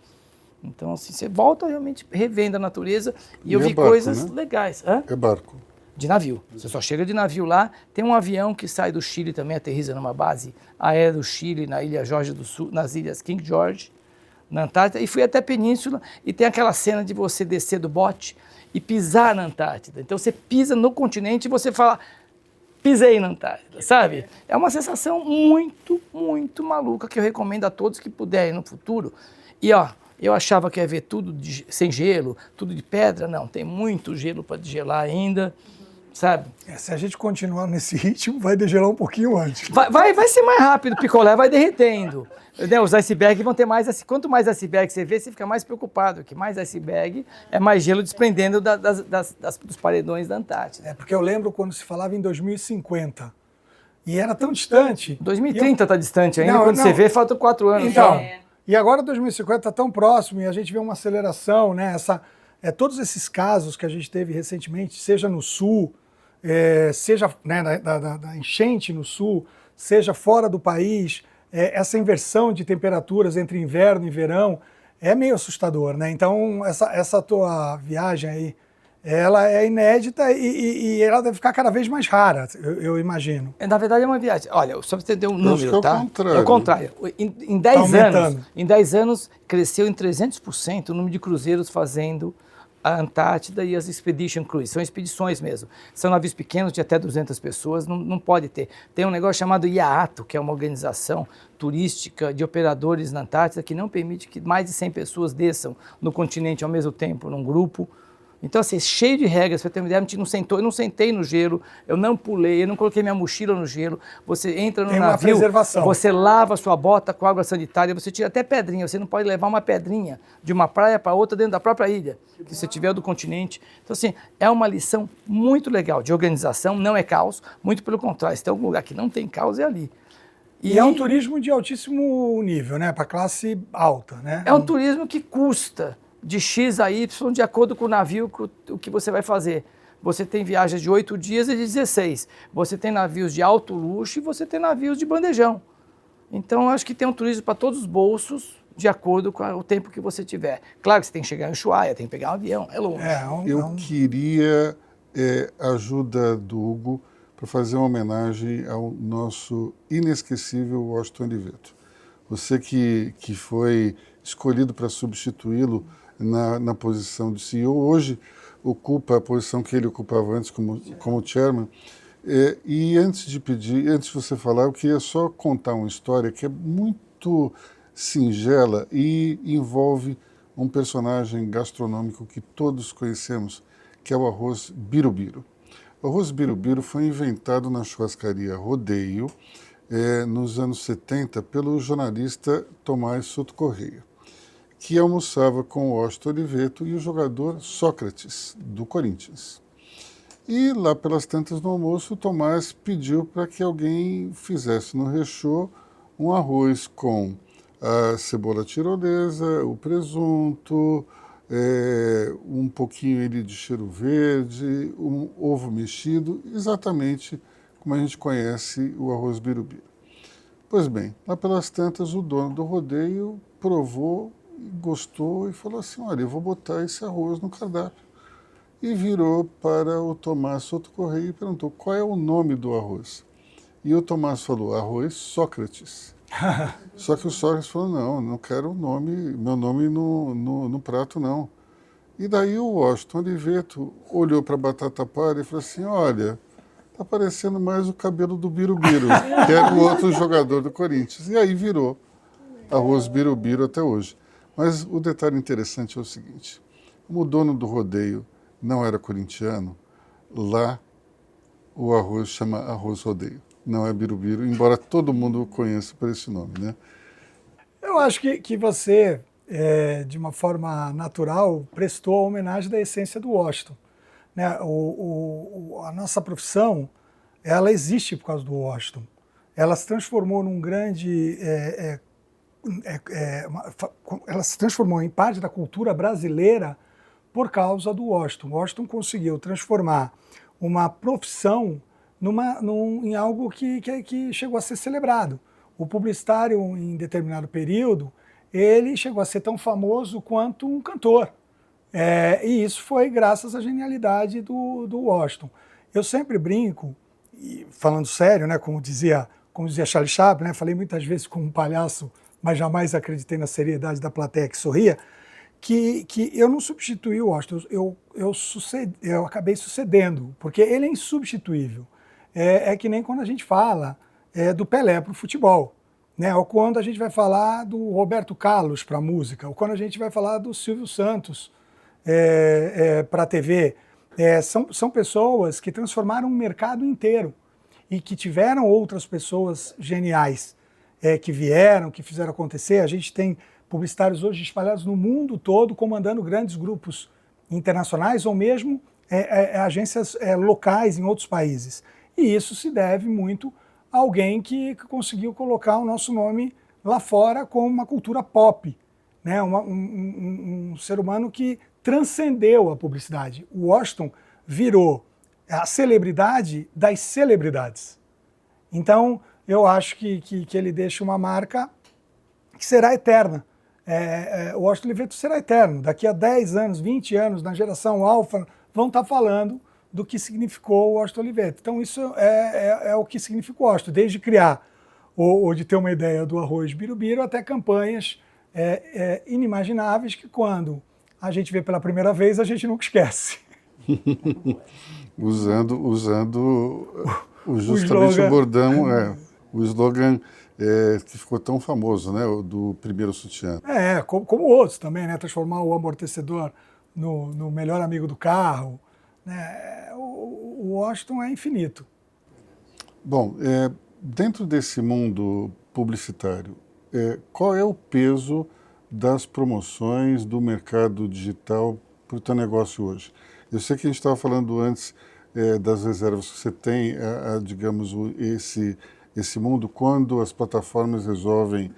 Então, assim, você volta realmente revendo a natureza e eu E é vi barco, coisas né? legais. Hã? É barco. De navio. Você só chega de navio lá. Tem um avião que sai do Chile também, aterriza numa base aérea do Chile, na Ilha Geórgia do Sul, nas ilhas King George, na Antártida. E fui até a Península e tem aquela cena de você descer do bote e pisar na Antártida. Então você pisa no continente e você fala, pisei na Antártida, sabe? É uma sensação muito, muito maluca que eu recomendo a todos que puderem no futuro. E ó, eu achava que ia ver tudo sem gelo, tudo de pedra. Não, tem muito gelo para degelar ainda, sabe? Se a gente continuar nesse ritmo, vai degelar um pouquinho antes. Vai ser mais rápido, o picolé vai derretendo. Né? Os icebergs vão ter mais... Quanto mais iceberg você vê, você fica mais preocupado, que mais iceberg é mais gelo desprendendo dos paredões da Antártida. É porque eu lembro quando se falava em 2050, e era tão distante. 2030 está distante ainda, Não, quando não. você vê, faltam 4 anos. Então, só. e agora 2050 está tão próximo e a gente vê uma aceleração, né? Todos esses casos que a gente teve recentemente, seja no sul, seja, né, da enchente no sul, seja fora do país, essa inversão de temperaturas entre inverno e verão é meio assustador, né? Então, essa tua viagem aí, ela é inédita e ela deve ficar cada vez mais rara, eu imagino. Na verdade é uma viagem. Olha, só para você ter um número, que é o tá? contrário. É o contrário. Em 10 aumentando. anos, em 10 anos cresceu em 300% o número de cruzeiros fazendo a Antártida e as Expedition Cruise. São expedições mesmo. São navios pequenos de até 200 pessoas, não pode ter. Tem um negócio chamado IAATO, que é uma organização turística de operadores na Antártida que não permite que mais de 100 pessoas desçam no continente ao mesmo tempo, num grupo. Então, assim, cheio de regras, para ter uma ideia, a gente não sentou, eu não sentei no gelo, eu não pulei, eu não coloquei minha mochila no gelo. Você entra no Tem uma navio, preservação. você lava a sua bota com água sanitária, você tira até pedrinha, você não pode levar uma pedrinha de uma praia para outra dentro da própria ilha, que você tiver do continente. Então, assim, é uma lição muito legal de organização, não é caos, muito pelo contrário, se tem algum lugar que não tem caos, é ali. E é um turismo de altíssimo nível, né? Para classe alta, né? É um turismo que custa de X a Y de acordo com o navio, o que você vai fazer. Você tem viagens de 8 dias e de 16. Você tem navios de alto luxo e você tem navios de bandejão. Então, eu acho que tem um turismo para todos os bolsos, de acordo com o tempo que você tiver. Claro que você tem que chegar em Ushuaia, tem que pegar um avião, é longe. Eu queria a ajuda do Hugo para fazer uma homenagem ao nosso inesquecível Washington Oliveto. Você que foi escolhido para substituí-lo na posição de CEO, hoje ocupa a posição que ele ocupava antes como chairman. E antes de você falar, eu queria só contar uma história que é muito singela e envolve um personagem gastronômico que todos conhecemos, que é o arroz birubiru. O arroz birubiru foi inventado na churrascaria Rodeio, nos anos 70, pelo jornalista Tomás Souto Correia, que almoçava com o Washington Oliveto e o jogador Sócrates, do Corinthians. E lá pelas tantas no almoço, o Tomás pediu para que alguém fizesse no rechô um arroz com a cebola tirolesa, o presunto, um pouquinho de cheiro verde, um ovo mexido, exatamente como a gente conhece o arroz birubiru. Pois bem, lá pelas tantas, o dono do rodeio provou, gostou e falou assim, olha, eu vou botar esse arroz no cardápio. E virou para o Tomás Souto Correia e perguntou, qual é o nome do arroz? E o Tomás falou, arroz Sócrates. Só que o Sócrates falou, não quero meu nome no prato, não. E daí o Washington Oliveto olhou para a batata palha e falou assim, olha, tá parecendo mais o cabelo do Birubiru, que era o outro jogador do Corinthians. E aí virou arroz Birubiru até hoje. Mas o detalhe interessante é o seguinte, como o dono do rodeio não era corintiano, lá o arroz chama arroz rodeio, não é Birubiru, embora todo mundo o conheça por esse nome, né? Eu acho que você, de uma forma natural, prestou a homenagem da essência do Washington. Né? A nossa profissão, ela existe por causa do Washington. Ela se transformou num grande... ela se transformou em parte da cultura brasileira por causa do Washington. O Washington conseguiu transformar uma profissão em algo que chegou a ser celebrado. O publicitário, em determinado período, ele chegou a ser tão famoso quanto um cantor. E isso foi graças à genialidade do Washington. Eu sempre brinco, e falando sério, né, como dizia Charlie Chaplin, né, falei muitas vezes como um palhaço, mas jamais acreditei na seriedade da plateia que sorria, que eu não substituí o Washington, eu acabei sucedendo, porque ele é insubstituível. É que nem quando a gente fala do Pelé para o futebol, né? Ou quando a gente vai falar do Roberto Carlos para a música, ou quando a gente vai falar do Silvio Santos para a TV. São pessoas que transformaram um mercado inteiro e que tiveram outras pessoas geniais que vieram, que fizeram acontecer. A gente tem publicitários hoje espalhados no mundo todo, comandando grandes grupos internacionais ou mesmo agências locais em outros países. E isso se deve muito a alguém que conseguiu colocar o nosso nome lá fora como uma cultura pop, né? Um ser humano que transcendeu a publicidade. O Washington virou a celebridade das celebridades. Então, eu acho que ele deixa uma marca que será eterna. O Washington Oliveto será eterno. Daqui a 10 anos, 20 anos, na geração alfa, vão estar falando do que significou o Washington Oliveto. Então, isso é o que significa o Washington, desde criar ou de ter uma ideia do arroz Birubiru até campanhas inimagináveis que, quando a gente vê pela primeira vez, a gente nunca esquece. usando justamente o bordão, o slogan que ficou tão famoso, né, o do primeiro sutiã. Como outros também, né, transformar o amortecedor no melhor amigo do carro. Né, o Washington é infinito. Bom, dentro desse mundo publicitário, qual é o peso das promoções do mercado digital para o teu negócio hoje? Eu sei que a gente estava falando antes das reservas que você tem, digamos, esse mundo, quando as plataformas resolvem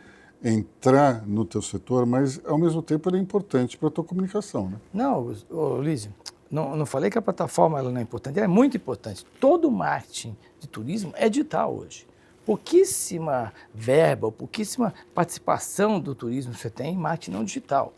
entrar no teu setor, mas, ao mesmo tempo, ele é importante para a tua comunicação, né? Não, Lísio, não falei que a plataforma ela não é importante, ela é muito importante. Todo marketing de turismo é digital hoje. Pouquíssima verba, pouquíssima participação do turismo você tem em marketing não digital.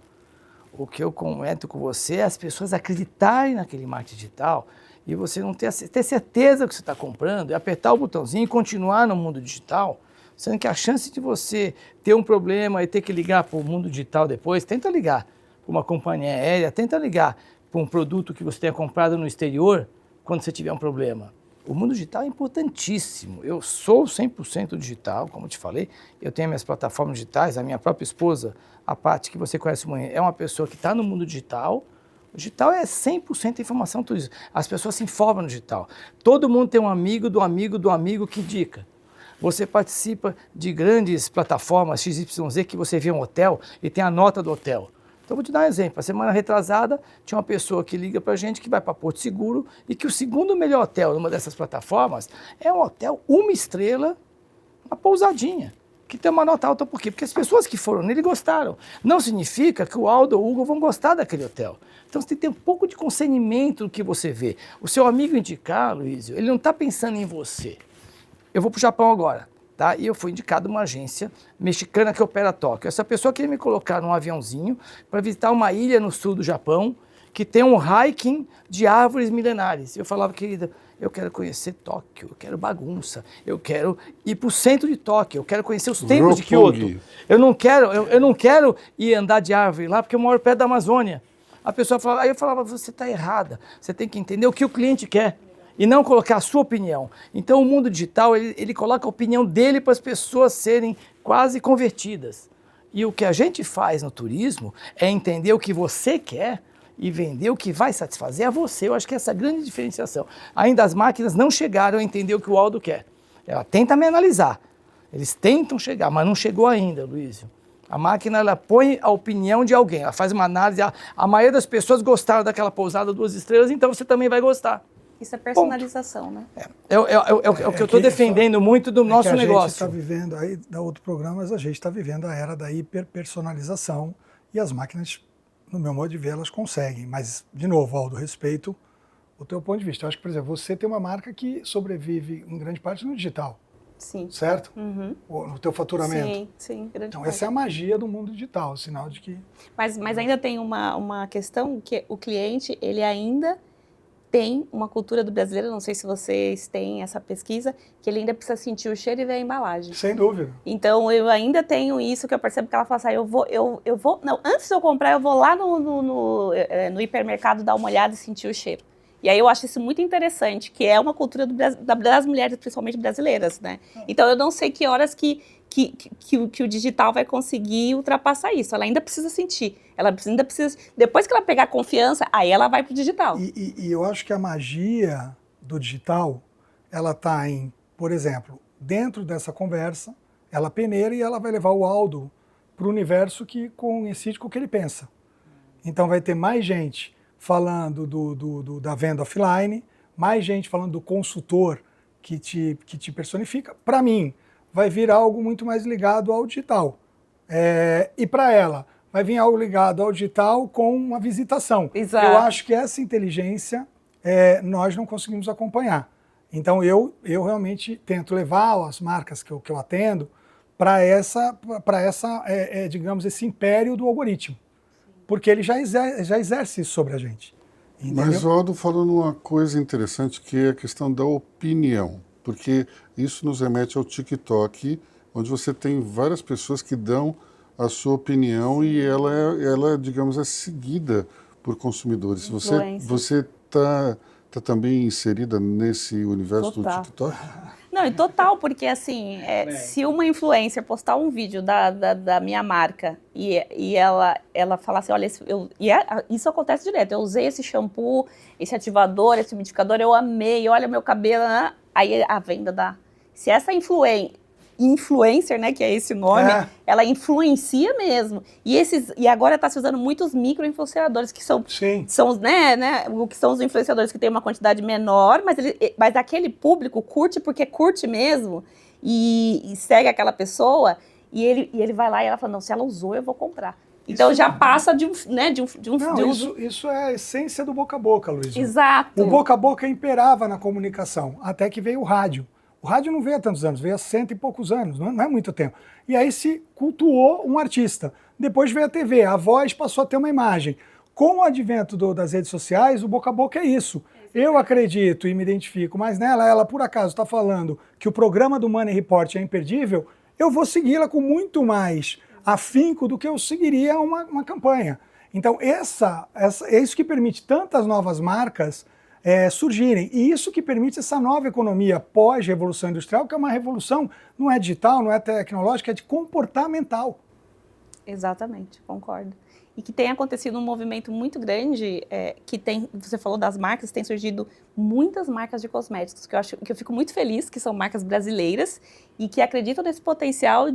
O que eu comento com você é as pessoas acreditarem naquele marketing digital e você não ter certeza que você está comprando, e apertar o botãozinho e continuar no mundo digital, sendo que a chance de você ter um problema e ter que ligar para o mundo digital depois, tenta ligar para uma companhia aérea, tenta ligar para um produto que você tenha comprado no exterior quando você tiver um problema. O mundo digital é importantíssimo. Eu sou 100% digital, como eu te falei. Eu tenho minhas plataformas digitais, a minha própria esposa, a Paty, que você conhece muito, é uma pessoa que está no mundo digital. O digital é 100% informação turismo. As pessoas se informam no digital. Todo mundo tem um amigo do amigo do amigo que indica. Você participa de grandes plataformas XYZ que você vê um hotel e tem a nota do hotel. Então, vou te dar um exemplo. A semana retrasada, tinha uma pessoa que liga para a gente que vai para Porto Seguro e que o segundo melhor hotel numa dessas plataformas é um hotel 1 estrela, uma pousadinha, que tem uma nota alta. Por quê? Porque as pessoas que foram nele gostaram. Não significa que o Aldo ou o Hugo vão gostar daquele hotel. Então, você tem que ter um pouco de discernimento do que você vê. O seu amigo indicar, Luísio, ele não está pensando em você. Eu vou para o Japão agora. Tá? E eu fui indicado uma agência mexicana que opera Tóquio. Essa pessoa queria me colocar num aviãozinho para visitar uma ilha no sul do Japão que tem um hiking de árvores milenares. Eu falava, querida, Eu quero conhecer Tóquio, eu quero bagunça, eu quero ir para o centro de Tóquio, eu quero conhecer os templos de Kyoto. Eu não quero ir andar de árvore lá, porque eu moro perto da Amazônia. A pessoa falava, aí eu falava, você está errada, você tem que entender o que o cliente quer e não colocar a sua opinião. Então o mundo digital, ele coloca a opinião dele para as pessoas serem quase convertidas. E o que a gente faz no turismo é entender o que você quer e vender o que vai satisfazer a você. Eu acho que essa é a grande diferenciação. Ainda as máquinas não chegaram a entender o que o Aldo quer. Ela tenta me analisar. Eles tentam chegar, mas não chegou ainda, Luísio. A máquina, ela põe a opinião de alguém, ela faz uma análise. A maioria das pessoas gostaram daquela pousada 2 estrelas, então você também vai gostar. Isso é personalização, né? É o que eu estou defendendo muito do nosso negócio. A gente está vivendo, aí dá outro programa, mas a gente está vivendo a era da hiperpersonalização e as máquinas, no meu modo de ver, elas conseguem. Mas, de novo, Aldo, respeito o teu ponto de vista. Eu acho que, por exemplo, você tem uma marca que sobrevive em grande parte no digital. Sim. Certo? Uhum. No teu faturamento. Sim. Então, essa é a magia do mundo digital, o sinal de que... Mas ainda tem uma questão que o cliente, ele ainda tem uma cultura do brasileiro, não sei se vocês têm essa pesquisa, que ele ainda precisa sentir o cheiro e ver a embalagem. Sem dúvida. Então, eu ainda tenho isso, que eu percebo que ela fala assim, eu vou, não, antes de eu comprar, eu vou lá no hipermercado dar uma olhada e sentir o cheiro. E aí eu acho isso muito interessante, que é uma cultura das mulheres, principalmente brasileiras, né? Então eu não sei que horas que o digital vai conseguir ultrapassar isso. Ela ainda precisa sentir. Ela ainda precisa. Depois que ela pegar confiança, aí ela vai para o digital. E eu acho que a magia do digital, ela está em, por exemplo, dentro dessa conversa, ela peneira e ela vai levar o Aldo para o universo que coincide com o que ele pensa. Então vai ter mais gente falando da venda offline, mais gente falando do consultor que te personifica. Para mim, vai vir algo muito mais ligado ao digital. E para ela, vai vir algo ligado ao digital com uma visitação. Exato. Eu acho que essa inteligência nós não conseguimos acompanhar. Então, eu realmente tento levar as marcas que eu atendo para digamos, esse império do algoritmo. Porque ele já exerce isso sobre a gente. Entendeu? Mas o Aldo falou numa coisa interessante, que é a questão da opinião. Porque isso nos remete ao TikTok, onde você tem várias pessoas que dão a sua opinião e ela digamos, é seguida por consumidores. Você está também inserida nesse universo do TikTok? Não, e total, porque assim, se uma influencer postar um vídeo da minha marca e ela falar assim, olha, isso acontece direto, eu usei esse shampoo, esse ativador, esse umidificador, eu amei, olha meu cabelo, né? Aí a venda se essa influencer, né, que é esse nome, ela influencia mesmo. E agora está se usando muitos micro-influenciadores, que são o que são os influenciadores que têm uma quantidade menor, mas aquele público curte porque curte mesmo e segue aquela pessoa, e ele vai lá e ela fala, não, se ela usou, eu vou comprar. Então já passa de um Isso é a essência do boca a boca, Luiz. Exato. O boca a boca imperava na comunicação, até que veio o rádio. O rádio não veio há tantos anos, veio há 100 e poucos anos, não é muito tempo. E aí se cultuou um artista. Depois veio a TV, a voz passou a ter uma imagem. Com o advento das redes sociais, o boca a boca é isso. Eu acredito e me identifico, mas ela por acaso está falando que o programa do Money Report é imperdível, eu vou segui-la com muito mais afinco do que eu seguiria uma campanha. Então é isso que permite tantas novas marcas surgirem. E isso que permite essa nova economia pós-revolução industrial, que é uma revolução, não é digital, não é tecnológica, é de comportamental. Exatamente, concordo. E que tem acontecido um movimento muito grande, você falou das marcas, tem surgido muitas marcas de cosméticos, que eu fico muito feliz, que são marcas brasileiras e que acreditam nesse potencial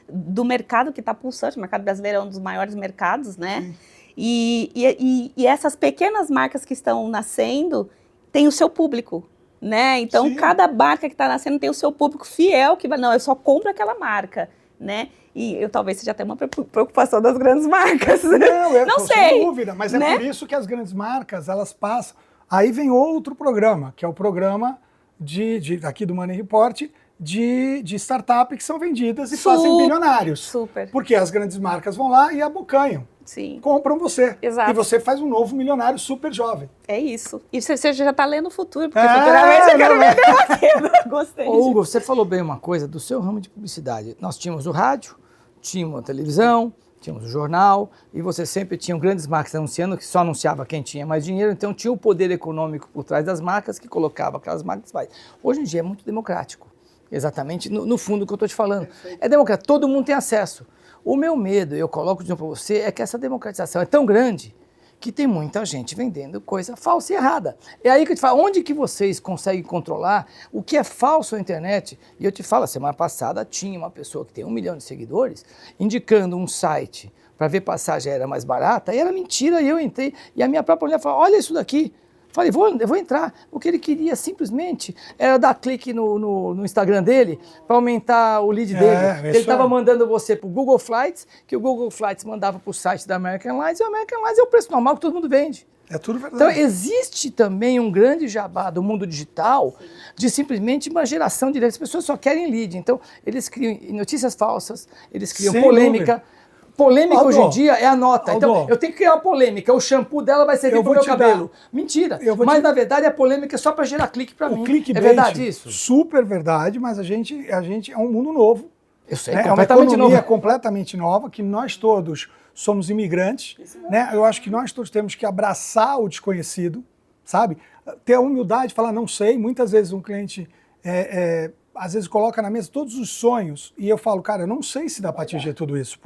do mercado que está pulsante. O mercado brasileiro é um dos maiores mercados, né? E essas pequenas marcas que estão nascendo têm o seu público, né? Então, sim, cada marca que está nascendo tem o seu público fiel, que vai, não, eu só compro aquela marca, né? E eu talvez seja até uma preocupação das grandes marcas. Não sei. Sem dúvida, mas né? É por isso que as grandes marcas, elas passam. Aí vem outro programa, que é o programa aqui do Money Report, de startup que são vendidas e Super, fazem bilionários. Super. Porque as grandes marcas vão lá e abocanham, Sim. compram você. Exato. E você faz um novo milionário super jovem. É isso. E você já está lendo o futuro, porque futuramente eu quero vender uma queda. Gostei. Ô, Hugo, você falou bem uma coisa do seu ramo de publicidade. Nós tínhamos o rádio, tínhamos a televisão, tínhamos o jornal, e você sempre tinha grandes marcas anunciando, que só anunciava quem tinha mais dinheiro, então tinha o poder econômico por trás das marcas que colocava aquelas marcas mais. Hoje em dia é muito democrático, exatamente no fundo que eu estou te falando. É democrático, todo mundo tem acesso. O meu medo, eu coloco de novo para você, é que essa democratização é tão grande que tem muita gente vendendo coisa falsa e errada. É aí que eu te falo, onde que vocês conseguem controlar o que é falso na internet? E eu te falo, a semana passada tinha uma pessoa que tem 1 milhão de seguidores indicando um site para ver passagem era mais barata, e era mentira, e eu entrei, e a minha própria mulher falou, olha isso daqui. Falei, eu vou entrar. O que ele queria simplesmente era dar clique no Instagram dele para aumentar o lead dele. Ele estava mandando você para o Google Flights, que o Google Flights mandava para o site da American Airlines, e o American Airlines é o preço normal que todo mundo vende. É tudo verdade. Então, existe também um grande jabá do mundo digital de simplesmente uma geração de lead. As pessoas só querem lead. Então, eles criam notícias falsas, eles criam Sem polêmica. dúvida. Polêmica Aldo, hoje em dia é a nota. Aldo, Então, eu tenho que criar uma polêmica. O shampoo dela vai servir Eu para vou o meu te cabelo. dar- Mentira. eu vou Mas, te- na verdade, a polêmica é só para gerar clique para mim. O clickbait, É verdade isso? super verdade, mas a gente é um mundo novo. Eu sei, Né? É uma completamente economia novo. completamente nova, que nós todos somos imigrantes. Né? Eu acho que nós todos temos que abraçar o desconhecido, sabe? Ter a humildade de falar, não sei. Muitas vezes um cliente, às vezes, coloca na mesa todos os sonhos e eu falo, cara, eu não sei se dá para atingir tudo isso,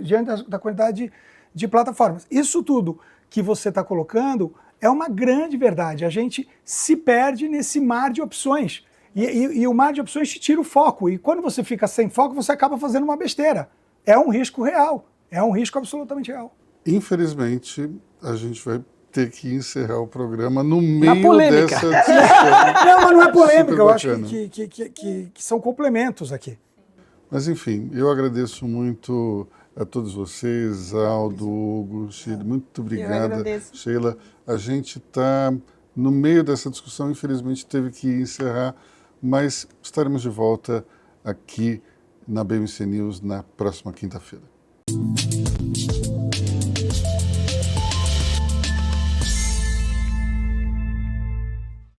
diante da quantidade de plataformas. Isso tudo que você está colocando é uma grande verdade. A gente se perde nesse mar de opções. E o mar de opções te tira o foco. E quando você fica sem foco, você acaba fazendo uma besteira. É um risco real. É um risco absolutamente real. Infelizmente, a gente vai ter que encerrar o programa no meio polêmica. dessa discussão. Não, mas não é polêmica. Super Eu acho bacana. que são complementos aqui. Mas, enfim, eu agradeço muito a todos vocês, Aldo, Hugo, Sheila, muito obrigada, agradeço. Sheila. A gente está no meio dessa discussão, infelizmente teve que encerrar, mas estaremos de volta aqui na BMC News na próxima quinta-feira.